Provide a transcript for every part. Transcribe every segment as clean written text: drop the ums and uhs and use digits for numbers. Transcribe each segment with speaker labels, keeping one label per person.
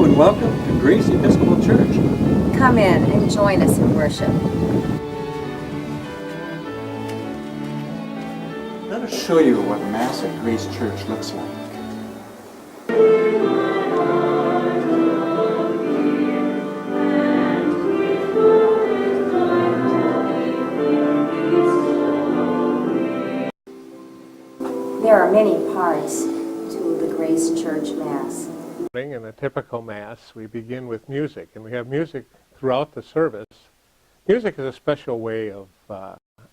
Speaker 1: and welcome to Grace Episcopal Church.
Speaker 2: Come in and join us in worship.
Speaker 1: Let us show you what Mass at Grace Church looks like.
Speaker 2: There are many parts to the Grace Church Mass.
Speaker 3: In a typical Mass, we begin with music, and we have music throughout the service. Music is a special way of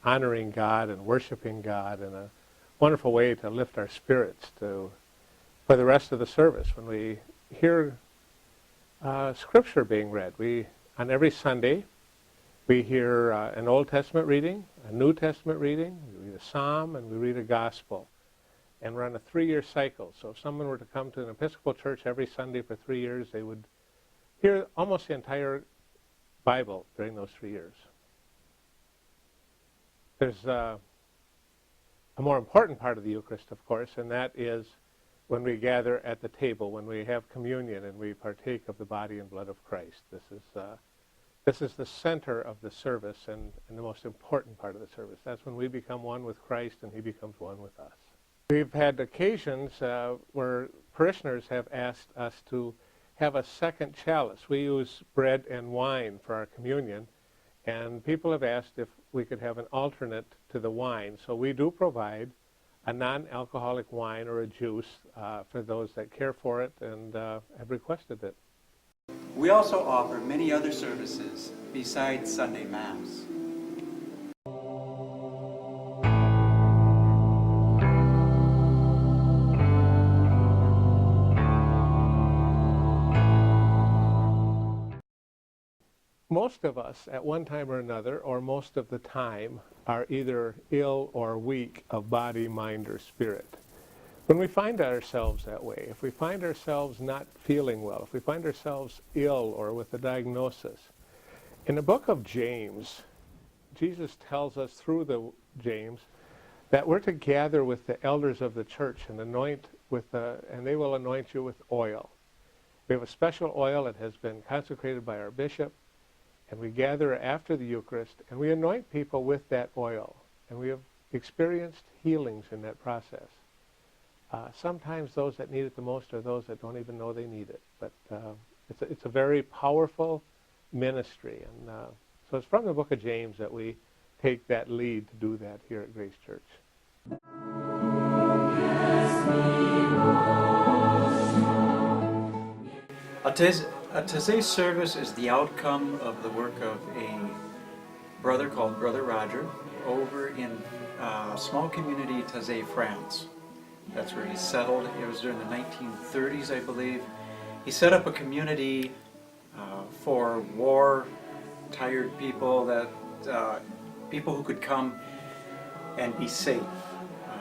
Speaker 3: honoring God and worshiping God, and a wonderful way to lift our spirits for the rest of the service. When we hear Scripture being read, on every Sunday, we hear an Old Testament reading, a New Testament reading, we read a Psalm, and we read a Gospel. And we're on a 3-year cycle. So if someone were to come to an Episcopal church every Sunday for 3 years, they would hear almost the entire Bible during those 3 years. There's a more important part of the Eucharist, of course, and that is when we gather at the table, when we have communion and we partake of the body and blood of Christ. This is the center of the service and the most important part of the service. That's when we become one with Christ and he becomes one with us. We've had occasions where parishioners have asked us to have a second chalice. We use bread and wine for our communion, and people have asked if we could have an alternate to the wine. So we do provide a non-alcoholic wine or a juice for those that care for it and have requested it.
Speaker 4: We also offer many other services besides Sunday Mass.
Speaker 3: Most of us, at one time or another, or most of the time, are either ill or weak of body, mind, or spirit. When we find ourselves that way, if we find ourselves not feeling well, if we find ourselves ill or with a diagnosis, in the book of James, Jesus tells us through James that we're to gather with the elders of the church and and they will anoint you with oil. We have a special oil that has been consecrated by our bishop, and we gather after the Eucharist, and we anoint people with that oil. And we have experienced healings in that process. Sometimes those that need it the most are those that don't even know they need it. But it's a very powerful ministry. And so it's from the book of James that we take that lead to do that here at Grace Church.
Speaker 4: A Taizé service is the outcome of the work of a brother called Brother Roger over in a small community, Taizé, France. That's where he settled. It was during the 1930s, I believe. He set up a community for war-tired people, people who could come and be safe,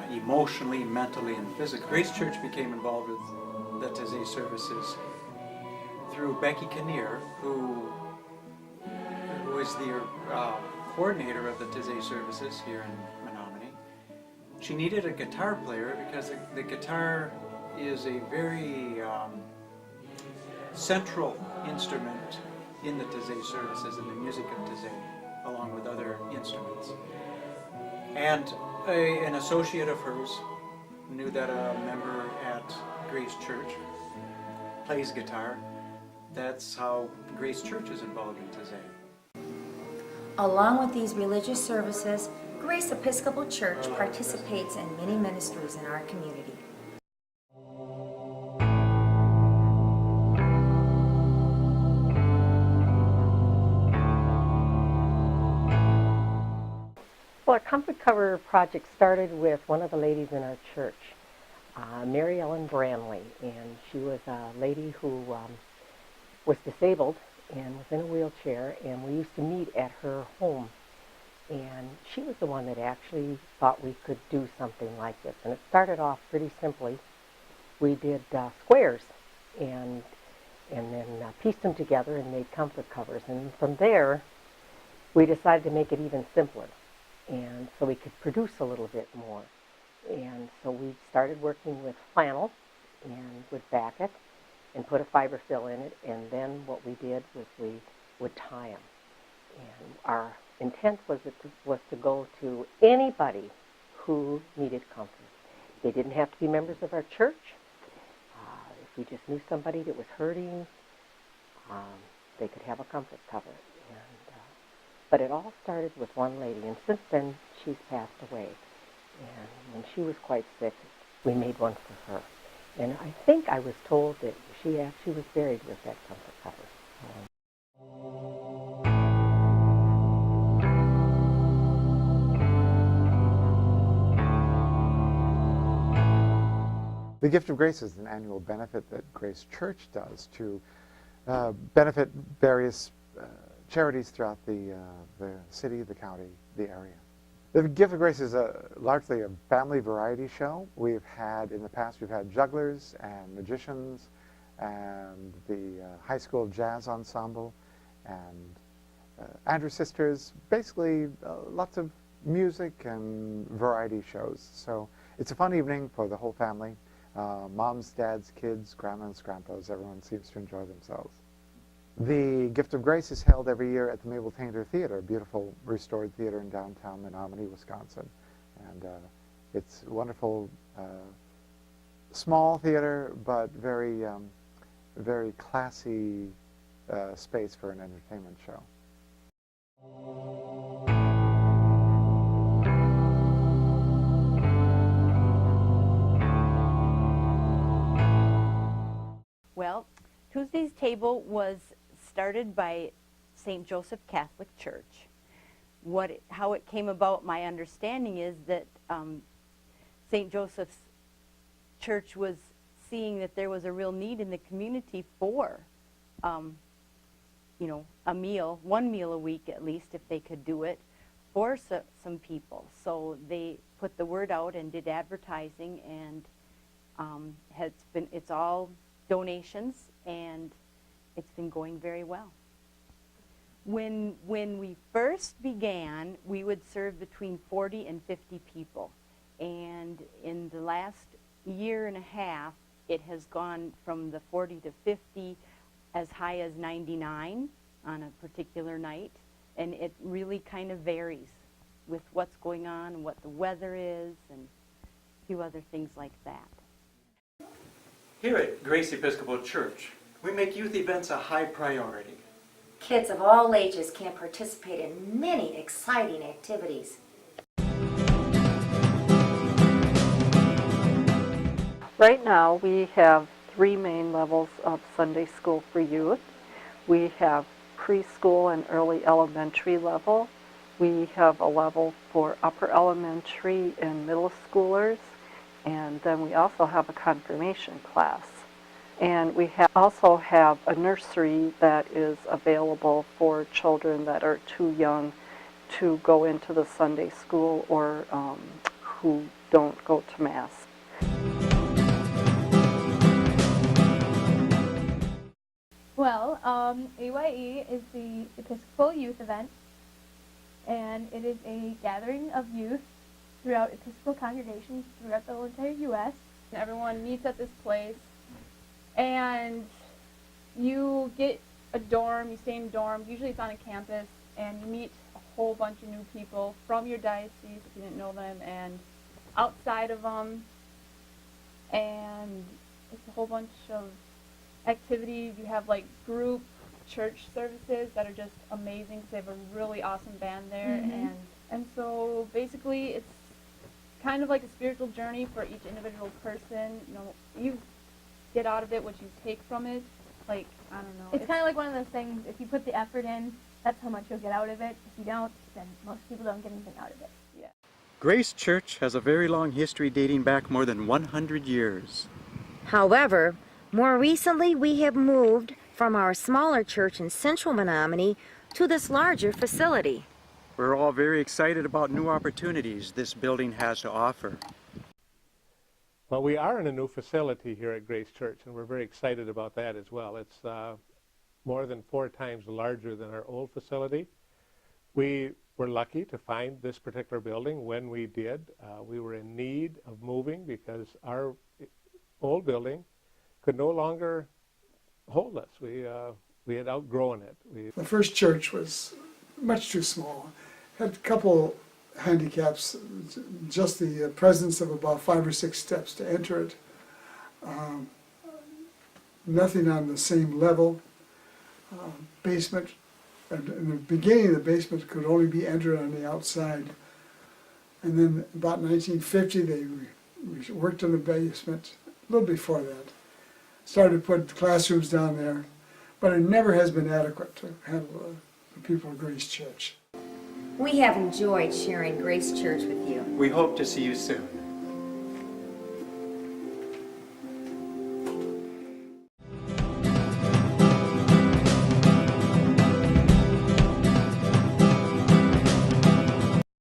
Speaker 4: emotionally, mentally, and physically. Grace Church became involved with the Taizé services through Becky Kinnear, who is the coordinator of the Taizé services here in Menomonie. She needed a guitar player because the guitar is a very central instrument in the Taizé services and the music of Taizé, along with other instruments. And an associate of hers knew that a member at Grace Church plays guitar. That's how Grace Church is involved in Taizé.
Speaker 2: Along with these religious services, Grace Episcopal Church participates in many ministries in our community.
Speaker 5: Well, our comfort cover project started with one of the ladies in our church, Mary Ellen Branley, and she was a lady who was disabled and was in a wheelchair, and we used to meet at her home. And she was the one that actually thought we could do something like this. And it started off pretty simply. We did squares and then pieced them together and made comfort covers. And from there, we decided to make it even simpler, and so we could produce a little bit more. And so we started working with flannel and would back it, and put a fiber fill in it, and then what we did was we would tie them. And our intent was to go to anybody who needed comfort. They didn't have to be members of our church. If we just knew somebody that was hurting, they could have a comfort cover. But it all started with one lady, and since then she's passed away. And when she was quite sick, we made one for her. And I think I was told that she actually was buried with that comfort cover.
Speaker 1: The Gift of Grace is an annual benefit that Grace Church does to benefit various charities throughout the city, the county, the area. The Gift of Grace is largely a family variety show. In the past, we've had jugglers and magicians and the high school jazz ensemble and Andrews Sisters, basically lots of music and variety shows. So it's a fun evening for the whole family. Moms, dads, kids, grandmas, grandpas, everyone seems to enjoy themselves. The Gift of Grace is held every year at the Mabel Tainter Theater, a beautiful restored theater in downtown Menomonie, Wisconsin. And it's a wonderful, small theater, but very, very classy space for an entertainment show.
Speaker 6: Well, Tuesday's table was started by St. Joseph Catholic Church. How it came about, my understanding is that St. Joseph's Church was seeing that there was a real need in the community for, you know, one meal a week at least, if they could do it, for some people. So they put the word out and did advertising, and it's all donations, and it's been going very well. When we first began, we would serve between 40 and 50 people, and in the last year and a half, it has gone from the 40 to 50 as high as 99 on a particular night, and it really kind of varies with what's going on and what the weather is and a few other things like that.
Speaker 4: Here at Grace Episcopal Church, we make youth events a high priority.
Speaker 2: Kids of all ages can participate in many exciting activities.
Speaker 7: Right now we have 3 main levels of Sunday school for youth. We have preschool and early elementary level. We have a level for upper elementary and middle schoolers. And then we also have a confirmation class. And we also have a nursery that is available for children that are too young to go into the Sunday school or who don't go to Mass.
Speaker 8: Well, AYE is the Episcopal Youth Event, and it is a gathering of youth throughout Episcopal congregations throughout the whole entire U.S. And everyone meets at this place, and you get a dorm, you stay in dorms, usually it's on a campus, and you meet a whole bunch of new people from your diocese if you didn't know them, and outside of them, and it's a whole bunch of activities. You have like group church services that are just amazing because they have a really awesome band there, and so basically it's kind of like a spiritual journey for each individual person. You know, you get out of it what you take from it. Like, I don't know.
Speaker 9: It's kind of like one of those things, if you put the effort in, that's how much you'll get out of it. If you don't, then most people don't get anything out of it.
Speaker 8: Yeah.
Speaker 4: Grace Church has a very long history dating back more than 100 years.
Speaker 2: However, more recently we have moved from our smaller church in central Menomonie to this larger facility.
Speaker 4: We're all very excited about new opportunities this building has to offer.
Speaker 3: Well, we are in a new facility here at Grace Church, and we're very excited about that as well. It's more than 4 times larger than our old facility. We were lucky to find this particular building when we did. We were in need of moving because our old building could no longer hold us. We had outgrown it.
Speaker 10: The first church was much too small. Had a couple handicaps, just the presence of about 5 or 6 steps to enter it. Nothing on the same level. Basement, and in the beginning the basement could only be entered on the outside. And then about 1950 they worked in the basement, a little before that. Started putting classrooms down there, but it never has been adequate to handle the people of Grace Church.
Speaker 2: We have enjoyed sharing Grace Church with you.
Speaker 4: We hope to see you soon.